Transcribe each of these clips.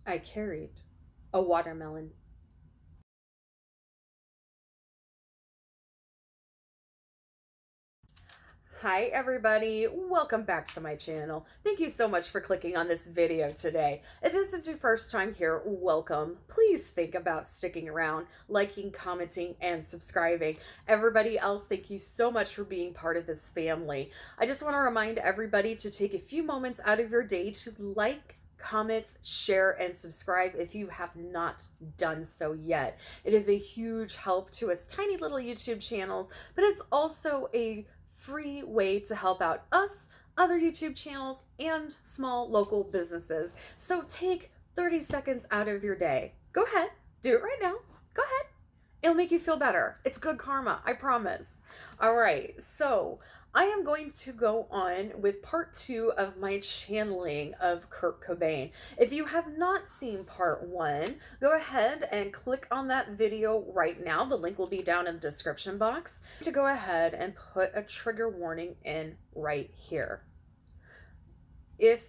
I carried a watermelon. Hi everybody, welcome back to my channel. Thank you so much for clicking on this video today. If this is your first time here, welcome. Please think about sticking around, liking, commenting, and subscribing. Everybody else, thank you so much for being part of this family. I just want to remind everybody to take a few moments out of your day to like, comment, share, and subscribe if you have not done so yet. It is a huge help to us tiny little YouTube channels, but it's also a free way to help out us, other YouTube channels, and small local businesses. So take 30 seconds out of your day. Go ahead, do it right now. Go ahead. It'll make you feel better. It's good karma, I promise. All right, so I am going to go on with part 2 of my channeling of Kurt Cobain. If you have not seen part 1, go ahead and click on that video right now. The link will be down in the description box. To go ahead and put a trigger warning in right here. If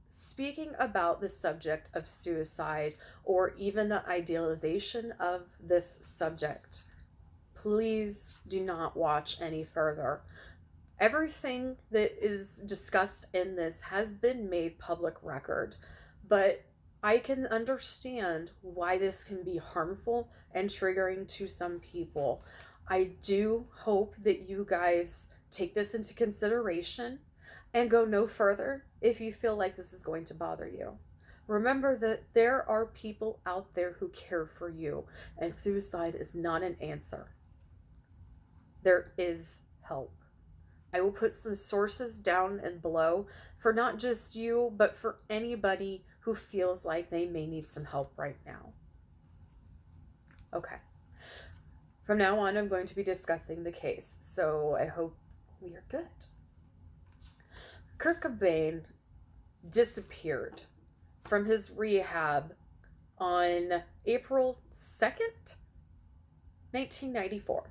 speaking about the subject of suicide or even the idealization of this subject, please do not watch any further. Everything that is discussed in this has been made public record, but I can understand why this can be harmful and triggering to some people. I do hope that you guys take this into consideration and go no further if you feel like this is going to bother you. Remember that there are people out there who care for you, and suicide is not an answer. There is help. I will put some sources down and below for not just you, but for anybody who feels like they may need some help right now. Okay. From now on, I'm going to be discussing the case, so I hope we are good. Kurt Cobain disappeared from his rehab on April 2nd, 1994.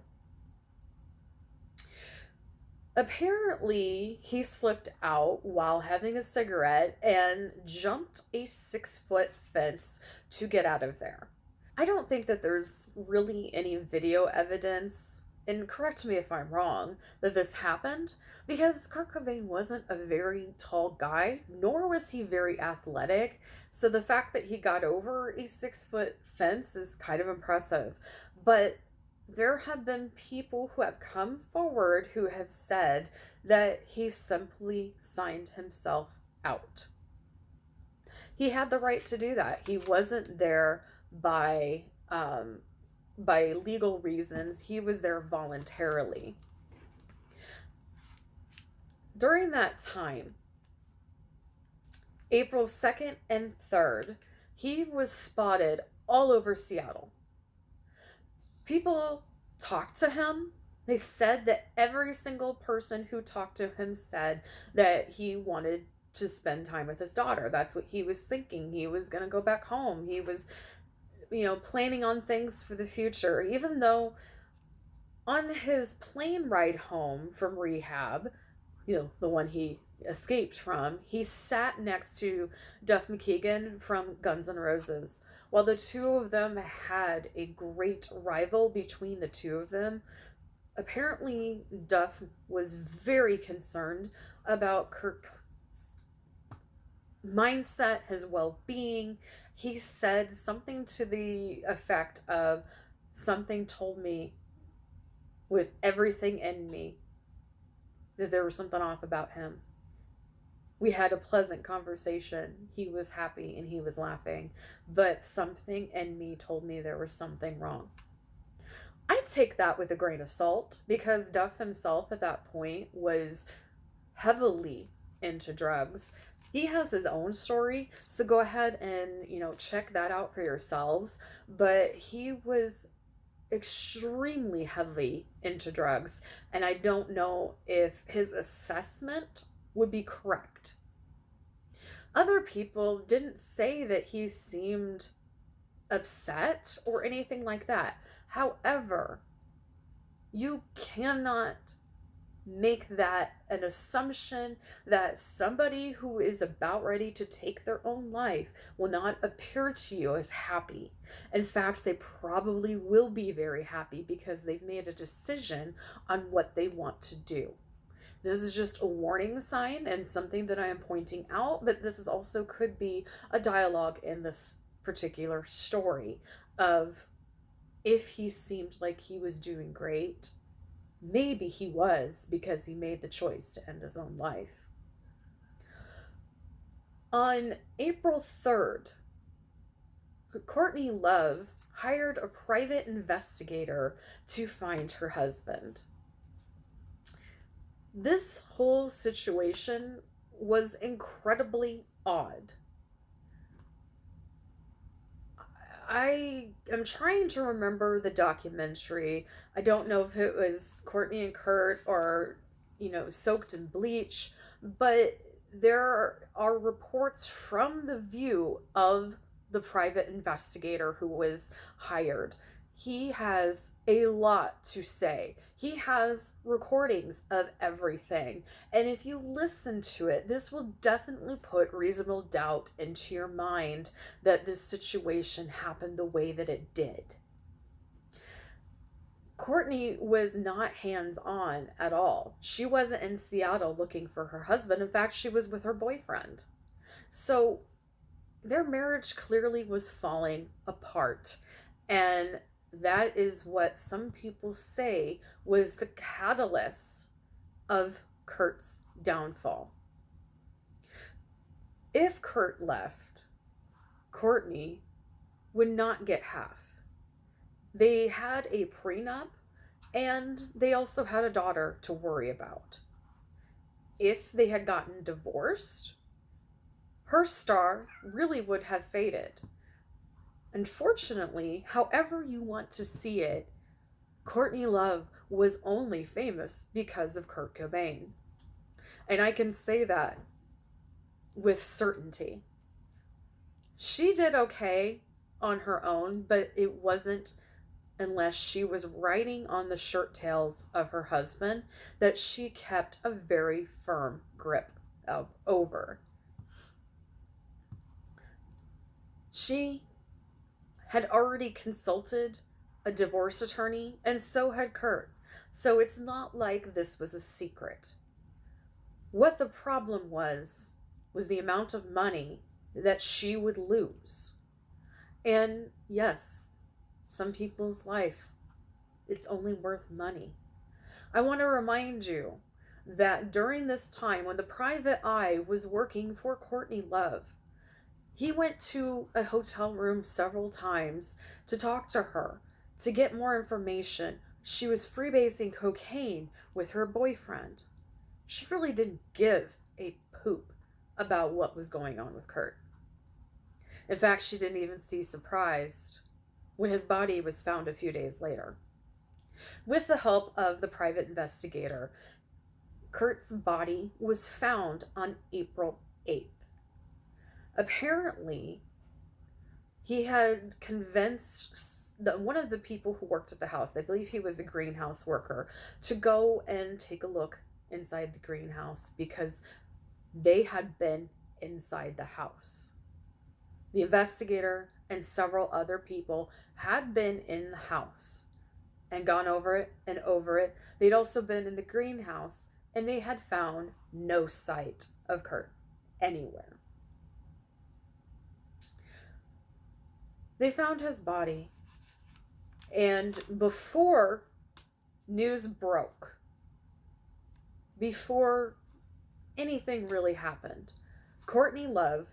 Apparently, he slipped out while having a cigarette and jumped a 6-foot fence to get out of there. I don't think that there's really any video evidence, and correct me if I'm wrong, that this happened, because Kurt Cobain wasn't a very tall guy, nor was he very athletic, so the fact that he got over a 6-foot fence is kind of impressive. But there have been people who have come forward who have said that he simply signed himself out. He had the right to do that. He wasn't there by legal reasons. He was there voluntarily. During that time, April 2nd and 3rd, he was spotted all over Seattle. People talked to him. They said that every single person who talked to him said that he wanted to spend time with his daughter. That's what he was thinking. He was going to go back home. He was, planning on things for the future, even though on his plane ride home from rehab, the one he escaped from, he sat next to Duff McKagan from Guns N' Roses. While the two of them had a great rival between the two of them, apparently Duff was very concerned about Kurt's mindset, his well-being. He said something to the effect of, "Something told me with everything in me that there was something off about him. We had a pleasant conversation. He was happy and he was laughing, but something in me told me there was something wrong." I take that with a grain of salt because Duff himself at that point was heavily into drugs. He has his own story, so go ahead and, check that out for yourselves. But he was extremely heavily into drugs, and I don't know if his assessment would be correct. Other people didn't say that he seemed upset or anything like that. However, you cannot make that an assumption that somebody who is about ready to take their own life will not appear to you as happy. In fact, they probably will be very happy because they've made a decision on what they want to do. This is just a warning sign and something that I am pointing out, but this is also could be a dialogue in this particular story of, if he seemed like he was doing great, maybe he was, because he made the choice to end his own life. On April 3rd, Courtney Love hired a private investigator to find her husband. This whole situation was incredibly odd. I am trying to remember the documentary. I don't know if it was Courtney and Kurt or, soaked in bleach, but there are reports from the view of the private investigator who was hired. He has a lot to say. He has recordings of everything. And if you listen to it, this will definitely put reasonable doubt into your mind that this situation happened the way that it did. Courtney was not hands-on at all. She wasn't in Seattle looking for her husband. In fact, she was with her boyfriend. So their marriage clearly was falling apart. And that is what some people say was the catalyst of Kurt's downfall. If Kurt left, Courtney would not get half. They had a prenup, and they also had a daughter to worry about. If they had gotten divorced, her star really would have faded. Unfortunately, however you want to see it, Courtney Love was only famous because of Kurt Cobain. And I can say that with certainty. She did okay on her own, but it wasn't unless she was riding on the shirt tails of her husband that she kept a very firm grip over. She had already consulted a divorce attorney, and so had Kurt. So it's not like this was a secret. What the problem was the amount of money that she would lose. And yes, some people's life, it's only worth money. I want to remind you that during this time when the private eye was working for Courtney Love, he went to a hotel room several times to talk to her, to get more information. She was freebasing cocaine with her boyfriend. She really didn't give a poop about what was going on with Kurt. In fact, she didn't even seem surprised when his body was found a few days later. With the help of the private investigator, Kurt's body was found on April 8th. Apparently, he had convinced one of the people who worked at the house, I believe he was a greenhouse worker, to go and take a look inside the greenhouse because they had been inside the house. The investigator and several other people had been in the house and gone over it and over it. They'd also been in the greenhouse, and they had found no sight of Kurt anywhere. They found his body, and before news broke, before anything really happened, Courtney Love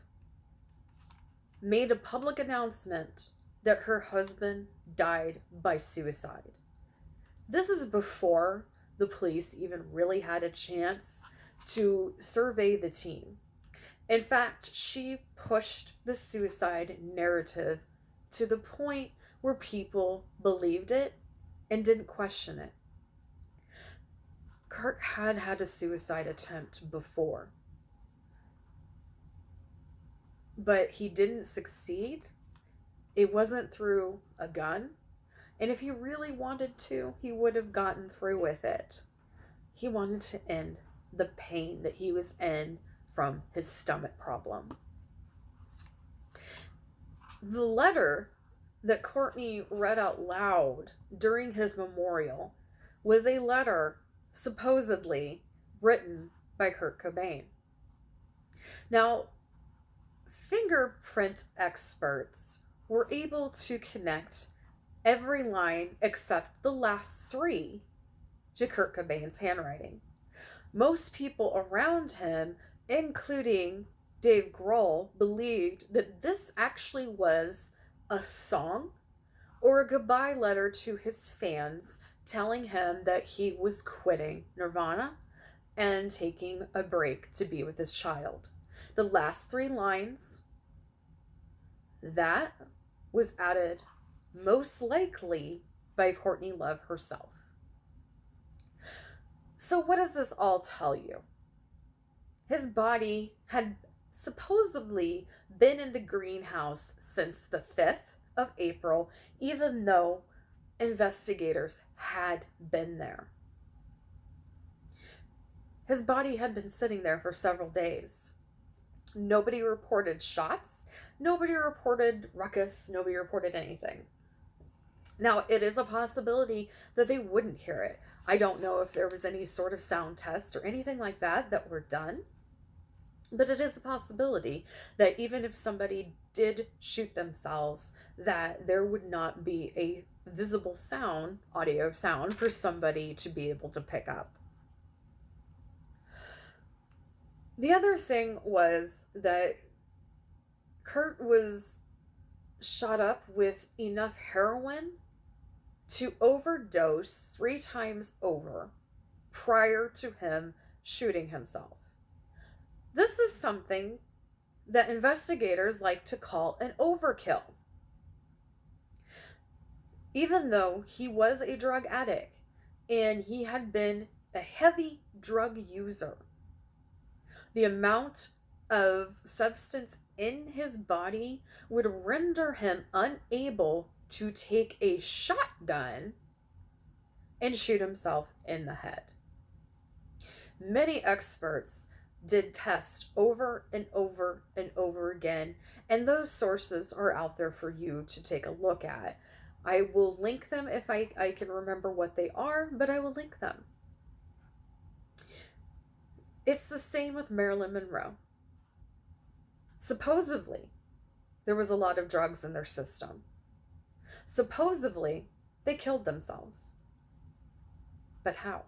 made a public announcement that her husband died by suicide. This is before the police even really had a chance to survey the team. In fact, she pushed the suicide narrative to the point where people believed it and didn't question it. Kurt had had a suicide attempt before, but he didn't succeed. It wasn't through a gun, and if he really wanted to, he would have gotten through with it. He wanted to end the pain that he was in from his stomach problem. The letter that Courtney read out loud during his memorial was a letter supposedly written by Kurt Cobain. Now, fingerprint experts were able to connect every line except the last three to Kurt Cobain's handwriting. Most people around him, including Dave Grohl, believed that this actually was a song or a goodbye letter to his fans telling him that he was quitting Nirvana and taking a break to be with his child. The last three lines, that was added most likely by Courtney Love herself. So what does this all tell you? His body had supposedly been in the greenhouse since the 5th of April, even though investigators had been there. His body had been sitting there for several days. Nobody reported shots. Nobody reported ruckus. Nobody reported anything. Now, it is a possibility that they wouldn't hear it. I don't know if there was any sort of sound test or anything like that were done. But it is a possibility that even if somebody did shoot themselves, that there would not be a visible sound, audio sound, for somebody to be able to pick up. The other thing was that Kurt was shot up with enough heroin to overdose 3 times over prior to him shooting himself. This is something that investigators like to call an overkill. Even though he was a drug addict and he had been a heavy drug user, the amount of substance in his body would render him unable to take a shotgun and shoot himself in the head. Many experts did tests over and over and over again, and those sources are out there for you to take a look at. I will link them if I can remember what they are, but I will link them. It's the same with Marilyn Monroe. Supposedly, there was a lot of drugs in their system. Supposedly, they killed themselves. But how?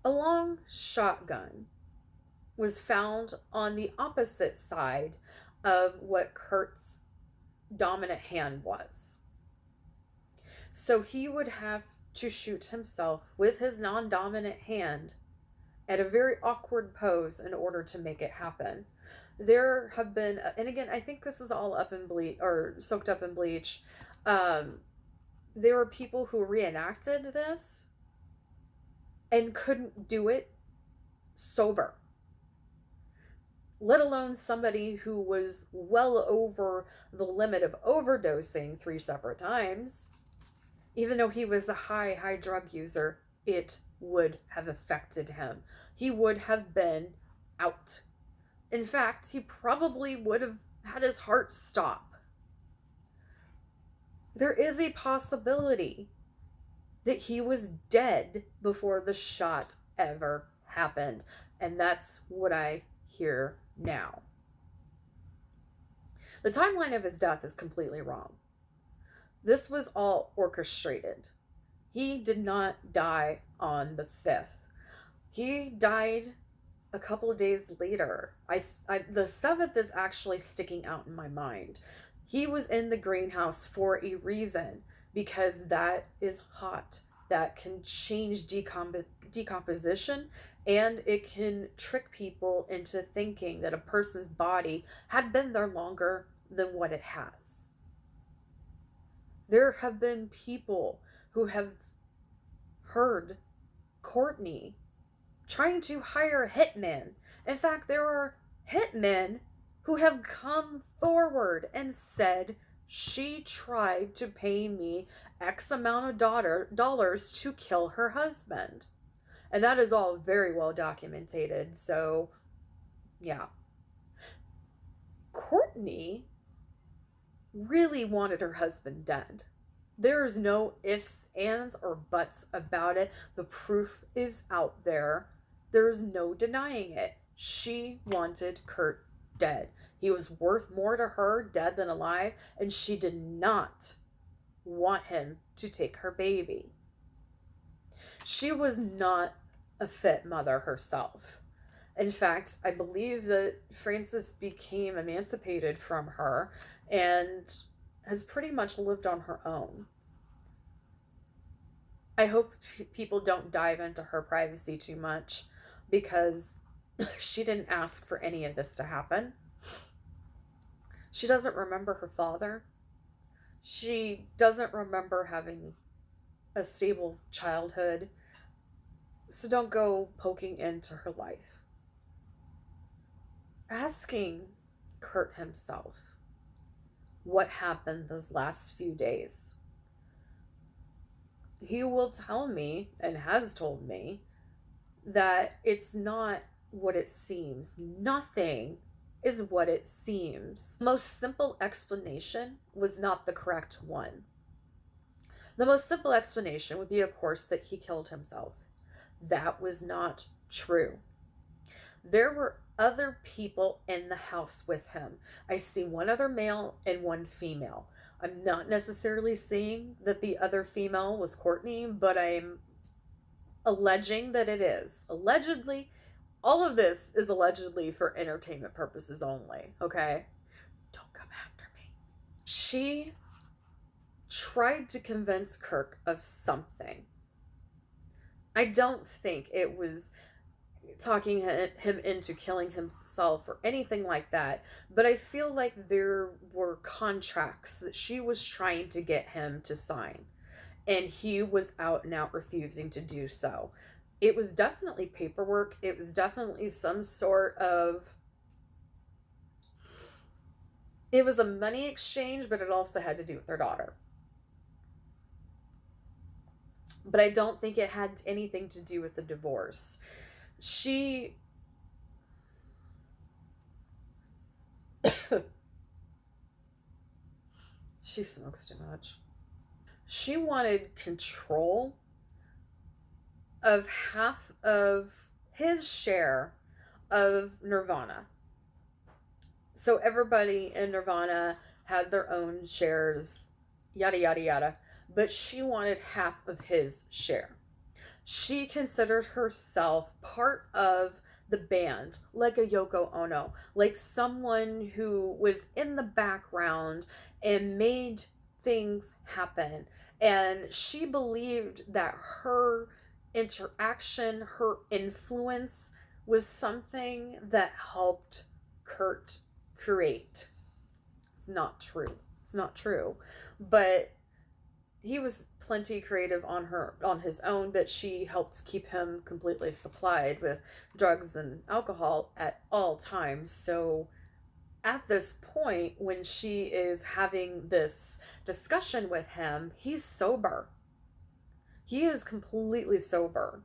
A long shotgun was found on the opposite side of what Kurt's dominant hand was. So he would have to shoot himself with his non-dominant hand at a very awkward pose in order to make it happen. There have been, and again, I think this is all up in bleach or soaked up in bleach. There were people who reenacted this and couldn't do it sober, let alone somebody who was well over the limit of overdosing 3 separate times. Even though he was a high drug user, it would have affected him. He would have been out. In fact, he probably would have had his heart stop. There is a possibility that he was dead before the shot ever happened. And that's what I hear now. The timeline of his death is completely wrong. This was all orchestrated. He did not die on the 5th. He died a couple of days later. The 7th is actually sticking out in my mind. He was in the greenhouse for a reason, because that is hot. That can change decomposition, and it can trick people into thinking that a person's body had been there longer than what it has. There have been people who have heard Courtney trying to hire a hitman. In fact, there are hitmen who have come forward and said, she tried to pay me X amount of dollars to kill her husband. And that is all very well documented. So, yeah. Courtney really wanted her husband dead. There is no ifs, ands, or buts about it. The proof is out there. There is no denying it. She wanted Kurt dead. He was worth more to her dead than alive, and she did not want him to take her baby. She was not a fit mother herself. In fact, I believe that Frances became emancipated from her and has pretty much lived on her own. I hope people don't dive into her privacy too much because she didn't ask for any of this to happen. She doesn't remember her father. She doesn't remember having a stable childhood. So don't go poking into her life. Asking Kurt himself what happened those last few days. He will tell me, and has told me, that it's not what it seems. Nothing is what it seems. The most simple explanation was not the correct one. The most simple explanation would be, of course, that he killed himself. That was not true. There were other people in the house with him. I see one other male and one female. I'm not necessarily saying that the other female was Courtney, but I'm alleging that it is. Allegedly, all of this is allegedly for entertainment purposes only, okay? Don't come after me. She tried to convince Kirk of something. I don't think it was talking him into killing himself or anything like that, but I feel like there were contracts that she was trying to get him to sign, and he was out and out refusing to do so. It was definitely paperwork. It was definitely some sort of, it was a money exchange, but it also had to do with their daughter. But I don't think it had anything to do with the divorce. She she smokes too much. She wanted control of half of his share of Nirvana. So everybody in Nirvana had their own shares, yada, yada, yada. But she wanted half of his share. She considered herself part of the band, like a Yoko Ono, like someone who was in the background and made things happen. And she believed that her interaction, her influence was something that helped Kurt create. It's not true. It's not true. But he was plenty creative on his own, but she helped keep him completely supplied with drugs and alcohol at all times. So at this point, when she is having this discussion with him, he's sober. He is completely sober.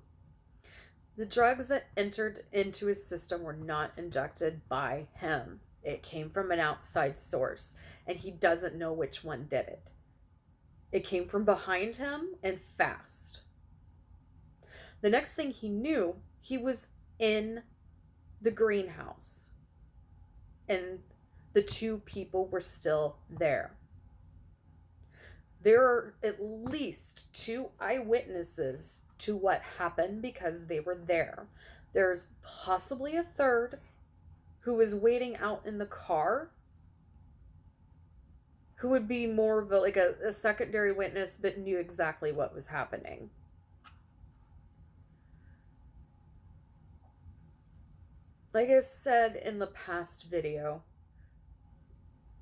The drugs that entered into his system were not injected by him. It came from an outside source, and he doesn't know which one did it. It came from behind him and fast. The next thing he knew, he was in the greenhouse, and the two people were still there. There are at least 2 eyewitnesses to what happened because they were there. There's possibly a third who was waiting out in the car, who would be more of a secondary witness, but knew exactly what was happening. Like I said in the past video,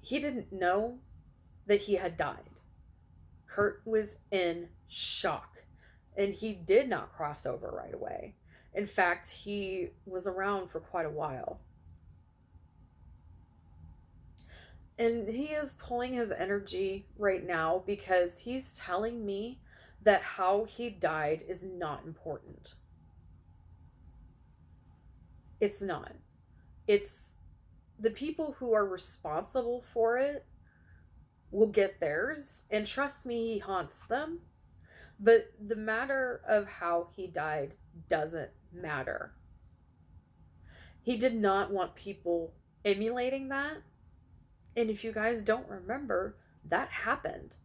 he didn't know that he had died. Kurt was in shock, and he did not cross over right away. In fact, he was around for quite a while. And he is pulling his energy right now because he's telling me that how he died is not important. It's not. It's the people who are responsible for it will get theirs. And trust me, he haunts them. But the matter of how he died doesn't matter. He did not want people emulating that. And if you guys don't remember, that happened.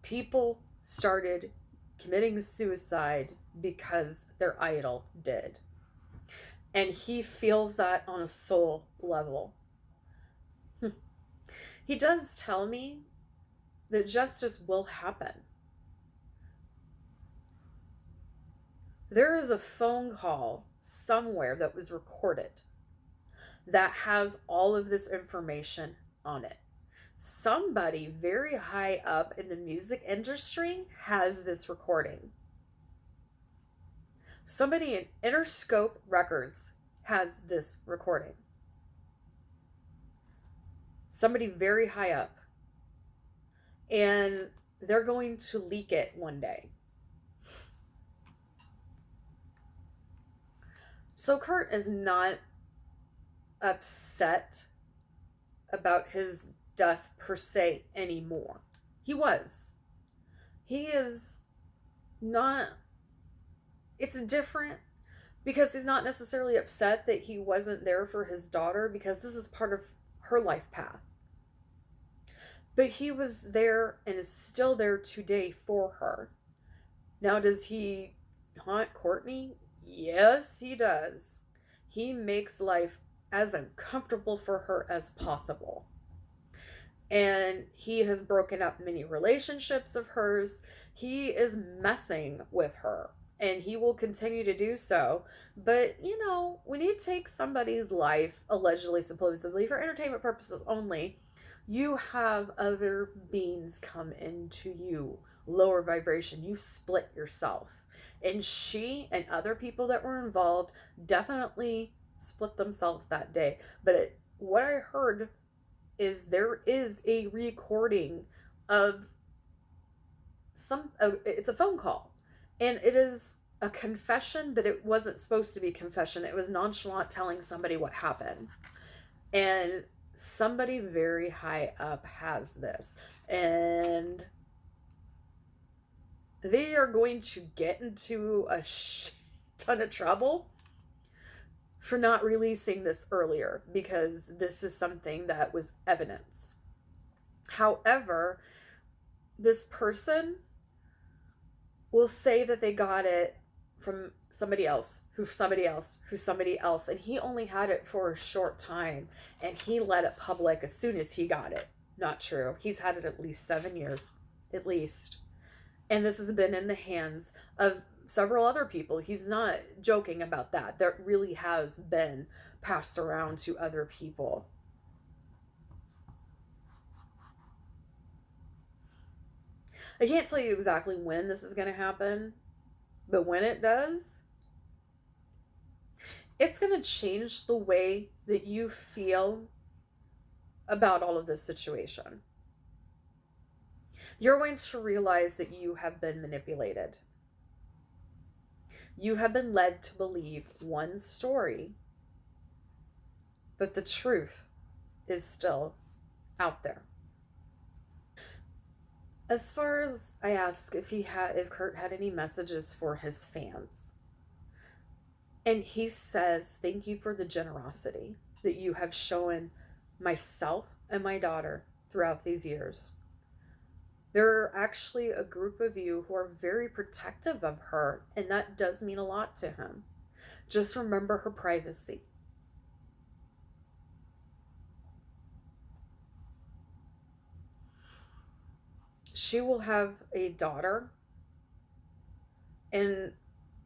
People started committing suicide because their idol did. And he feels that on a soul level. He does tell me that justice will happen. There is a phone call somewhere that was recorded that has all of this information on it. Somebody very high up in the music industry has this recording. Somebody in Interscope Records has this recording. Somebody very high up. And they're going to leak it one day. So Kurt is not upset about his death per se anymore. He was. He is not. It's different because he's not necessarily upset that he wasn't there for his daughter because this is part of her life path. But he was there and is still there today for her. Now, does he haunt Courtney? Yes, he does. He makes life as uncomfortable for her as possible. And he has broken up many relationships of hers. He is messing with her, and he will continue to do so. But, when you take somebody's life, allegedly, supposedly, for entertainment purposes only, you have other beings come into you, lower vibration. You split yourself. And she and other people that were involved definitely split themselves that day. But what I heard is there is a recording of it's a phone call, and it is a confession, but it wasn't supposed to be confession. It was nonchalant telling somebody what happened. And somebody very high up has this, and they are going to get into a ton of trouble for not releasing this earlier because this is something that was evidence. However, this person will say that they got it from somebody else, who somebody else, who somebody else, and he only had it for a short time, and he let it public as soon as he got it. Not true. He's had it at least 7 years, at least. And this has been in the hands of several other people. He's not joking about that. That really has been passed around to other people. I can't tell you exactly when this is going to happen, but when it does, it's going to change the way that you feel about all of this situation. You're going to realize that you have been manipulated. You have been led to believe one story, but the truth is still out there. As far as I ask if Kurt had any messages for his fans, and he says, "Thank you for the generosity that you have shown myself and my daughter throughout these years. There are actually a group of you who are very protective of her, and that does mean a lot to him. Just remember her privacy." She will have a daughter, and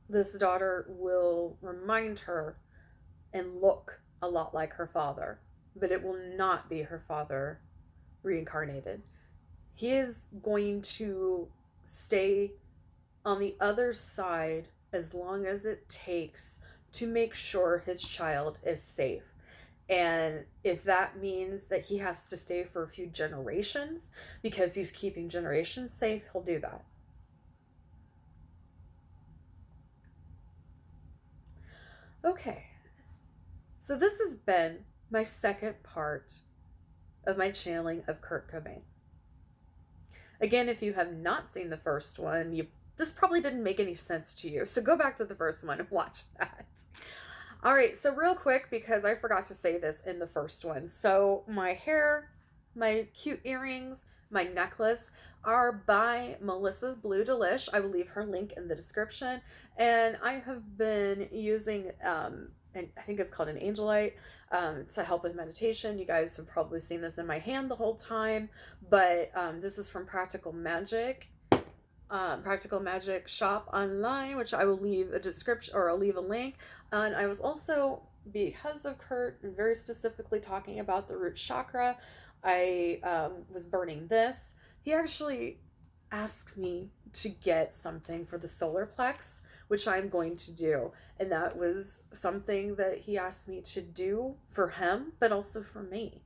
this daughter will remind her and look a lot like her father, but it will not be her father reincarnated. He is going to stay on the other side as long as it takes to make sure his child is safe. And if that means that he has to stay for a few generations because he's keeping generations safe, he'll do that. Okay, so this has been my second part of my channeling of Kurt Cobain. Again, if you have not seen the first one, this probably didn't make any sense to you. So go back to the first one and watch that. All right, so real quick, because I forgot to say this in the first one. So my hair, my cute earrings, my necklace are by Melissa's Blue Delish. I will leave her link in the description. And I have been using, and I think it's called an angelite, to help with meditation. You guys have probably seen this in my hand the whole time, but this is from Practical Magic. Practical Magic shop online, which I will leave a description, or I'll leave a link. And I was also, because of Kurt, and very specifically talking about the root chakra, I was burning this. He actually asked me to get something for the solar plex, which I'm going to do. And that was something that he asked me to do for him, but also for me.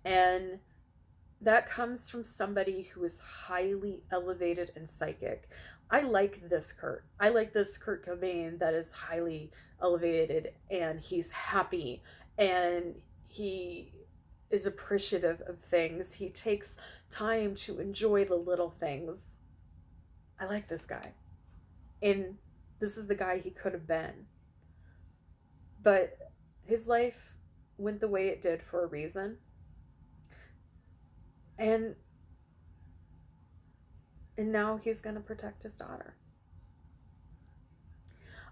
And that comes from somebody who is highly elevated and psychic. I like this Kurt. I like this Kurt Cobain that is highly elevated, and he's happy, and he is appreciative of things. He takes time to enjoy the little things. I like this guy. And this is the guy he could have been. But his life went the way it did for a reason. And now he's going to protect his daughter.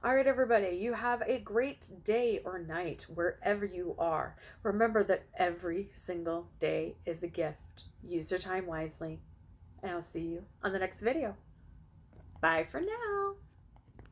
All right, everybody, you have a great day or night wherever you are. Remember that every single day is a gift. Use your time wisely. And I'll see you on the next video. Bye for now.